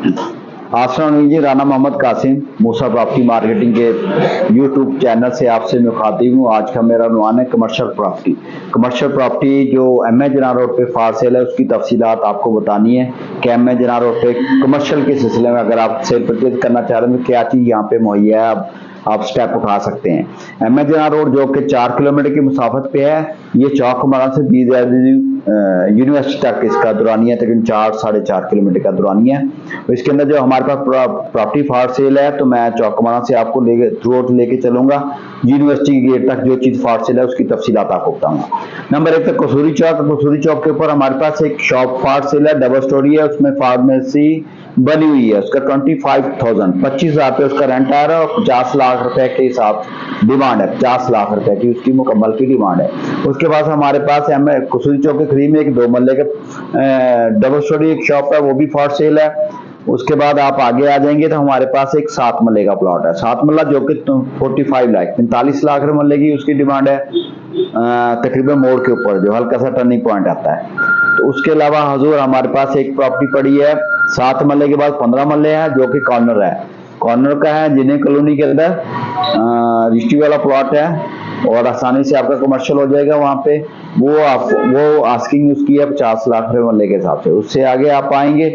अस्सलाम जी, राना मोहम्मद कासिम मूसा property marketing के YouTube channel से आपसे मुखातिब हूँ। आज का मेरा उन्वान है कमर्शियल प्रॉपर्टी जो एम ए जना रोड पे फार सेल है, उसकी तफसीलात आपको बतानी है कि एम ए जना रोड पे कमर्शियल के सिलसिले में अगर आप सेल परचेज करना चाह रहे हैं तो क्या चीज़ यहाँ पे मुहैया है, आप स्टेप उठा सकते हैं। एम ए जना रोड जो कि 4 किलोमीटर की मुसाफत पे है, ये चौक मरा से यूनिवर्सिटी तक इसका दुरानिया तकरीबन 4-4.5 किलोमीटर का दुरानिया है। तो इसके अंदर जो हमारे पास प्रॉपर्टी फार सेल है, तो मैं चौकमारा से आपको थ्रू आउट लेके चलूंगा यूनिवर्सिटी गेट तक। जो चीज फार सेल है उसकी तफसीलात आपको बताऊंगा। नंबर 1 तक कसूरी चौक के ऊपर हमारे पास एक शॉप फार सेल है, डबल स्टोरी है, उसमें फार्मेसी बनी हुई है। उसका 25,000 रुपये उसका रेंट आ रहा है और 50 लाख रुपए के हिसाब डिमांड है। 50 लाख रुपए की उसकी मुकम्मल की डिमांड है। उसके बाद हमारे पास कसूरी चौक के करीब में एक 2 मरले के डबल स्टोरी एक शॉप है, वो भी फॉर सेल है। उसके बाद आप आगे आ जाएंगे तो हमारे पास एक 7 मरले का प्लॉट है, 7 मरला जो कि 45 लाख रुपए मरले की उसकी डिमांड है, तकरीबन मोड़ के ऊपर जो हल्का सा टर्निंग पॉइंट आता है। तो उसके अलावा हजूर हमारे पास एक प्रॉपर्टी पड़ी है 7 मरले के बाद 15 मरले है, जो कि कॉर्नर का है, जिन्हें कॉलोनी के अंदर रजिस्ट्री वाला प्लॉट है और आसानी से आपका कमर्शियल हो जाएगा वहां पे। वो आस्किंग उसकी है 50 लाख रुपए मरले के हिसाब से। उससे आगे आप आएंगे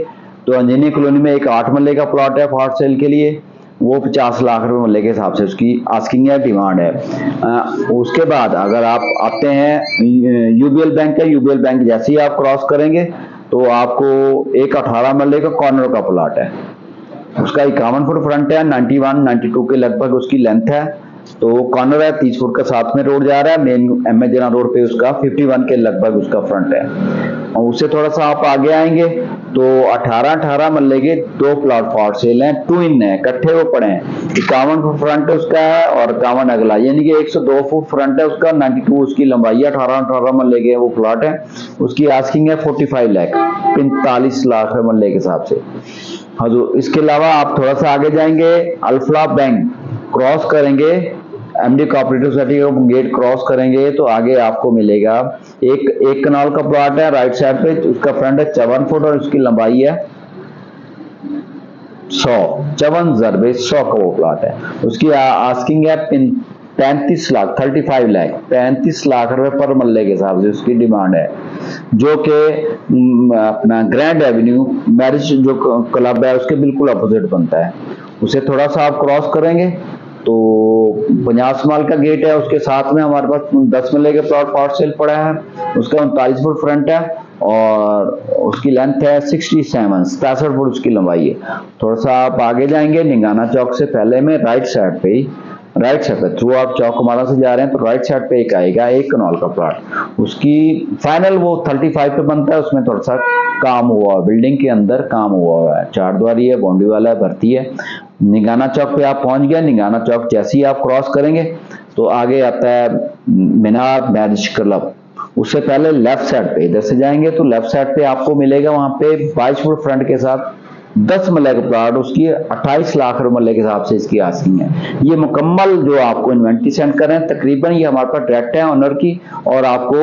तो अंजनी कॉलोनी में एक 8 मरले का प्लॉट है फॉर सेल के लिए, वो 50 लाख रुपए मरले के हिसाब से उसकी आस्किंग है, डिमांड है। उसके बाद अगर आप आते हैं यूबीएल बैंक है, यूबीएल बैंक जैसे ही आप क्रॉस करेंगे तो आपको एक 18 मरले का कॉर्नर का प्लॉट है। उसका 51 फुट फ्रंट है, 91-92 के लगभग उसकी लेंथ है। तो कॉर्नर है, 30 फुट का साथ में रोड जा रहा है, मेन एम ए जना रोड पे उसका 51 के लगभग उसका फ्रंट है। और उससे थोड़ा सा आप आगे आएंगे तो 18 मरले के 2 प्लॉट फॉर सेल हैं, ट्विन है, इकट्ठे वो पड़े हैं। 51 फुट फ्रंट उसका है और 51 अगला, यानी कि 102 फुट फ्रंट है उसका, 92 उसकी लंबाई है। 18 मरले के वो प्लॉट है, उसकी आस्किंग है 45 लाख, 45 लाख मरले के हिसाब से। हजूर इसके अलावा आप थोड़ा सा आगे जाएंगे, अल्फला बैंक क्रॉस करेंगे, एमडी कोऑपरेटिव सोसाइटी का गेट क्रॉस करेंगे तो आगे आपको मिलेगा एक कनाल का प्लॉट है राइट साइड पे, उसका फ्रंट है 54 फुट और उसकी लंबाई है 100 का वो प्लॉट है। उसकी आस्किंग है 35 लाख 35 लाख रुपए पर मरले के हिसाब से उसकी डिमांड है, जो कि अपना ग्रैंड एवेन्यू मैरिज जो क्लब है उसके बिल्कुल अपोजिट बनता है। उसे थोड़ा सा आप क्रॉस करेंगे तो 50 माल का गेट है, उसके साथ में हमारे पास 10 मरले के प्लॉट फॉर सेल पड़ा है। उसका 39 फुट फ्रंट है और उसकी लेंथ है 67 फुट उसकी लंबाई है। थोड़ा सा आप आगे जाएंगे निंगाना चौक से पहले में राइट साइड पे थ्रू आप चौक हमारा से जा रहे हैं तो राइट साइड पे एक आएगा एक कनाल का प्लॉट, उसकी फाइनल वो 35 पे बनता है। उसमें थोड़ा सा काम हुआ, बिल्डिंग के अंदर काम हुआ है, 4 द्वारी है, बाउंड्री वाला है, भर्ती है। निंगाना चौक पे आप पहुंच गए, निंगाना चौक जैसे ही आप क्रॉस करेंगे तो आगे आता है मीनार मैरिज क्लब। उससे पहले लेफ्ट साइड पे इधर से जाएंगे तो लेफ्ट साइड पे आपको मिलेगा वहां पे 22 फुट फ्रंट के साथ 10 मरले का प्लॉट, उसकी 28 लाख रुपए मरले के हिसाब से इसकी आस्किंग है। ये मुकम्मल जो आपको इन्वेंटरी सेंड करें तकरीबन ये हमारे पास डायरेक्ट है ऑनर की, और आपको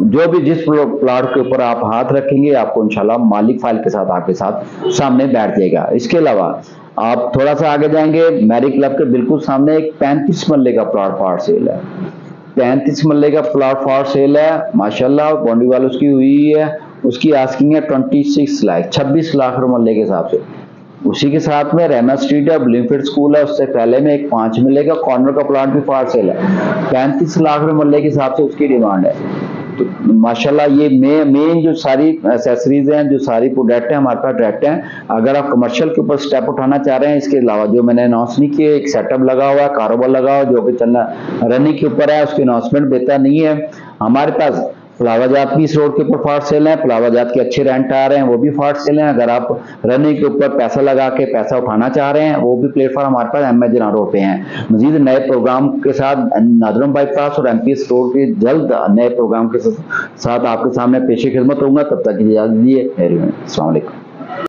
जो भी जिस प्लॉट के ऊपर आप हाथ रखेंगे आपको इंशाल्लाह मालिक फाइल के साथ आपके साथ सामने बैठ जाएगा। इसके अलावा आप थोड़ा सा आगे जाएंगे, मैरी क्लब के बिल्कुल सामने एक 35 मरले का प्लॉट फॉर सेल है, 35 मरले का प्लॉट फॉर सेल है माशाल्लाह, बाउंड्री वाल उसकी हुई है। उसकी आस्किंग है 26 लाख रुपए मरले के हिसाब से। उसी के साथ में रहना स्ट्रीट है, ब्लिमफील्ड स्कूल है, उससे पहले में एक 5 मरले का कॉर्नर का प्लॉट भी फॉर सेल है, 35 लाख रुपए मरले के हिसाब से उसकी डिमांड है। तो माशाल्लाह ये मेन जो सारी एसेसरीज हैं, जो सारी प्रोडक्ट है हमारे पास डायरेक्ट हैं। अगर आप कमर्शियल के ऊपर स्टेप उठाना चाह रहे हैं, इसके अलावा जो मैंने अनाउंस नहीं किया, एक सेटअप लगा हुआ है, कारोबार लगा हुआ जो कि चलना रनिंग के ऊपर है, उसकी अनाउंसमेंट बेहतर नहीं है। हमारे पास फ्लावरजात भी इस रोड के ऊपर फाट सेल है, फ्लावरजात के अच्छे रेंट आ रहे हैं, वो भी फाट सेल है। अगर आप रनिंग के ऊपर पैसा लगा के पैसा उठाना चाह रहे हैं, वो भी प्लेटफॉर्म हमारे पास एम ए जना रोड पे हैं। मजीद नए प्रोग्राम के साथ नादरम बाईपास और एमपीएस रोड के जल्द नए प्रोग्राम के साथ आपके सामने पेशी खिदमत होगा। तब तक इजाजत दीजिए। अस्सलाम वालेकुम।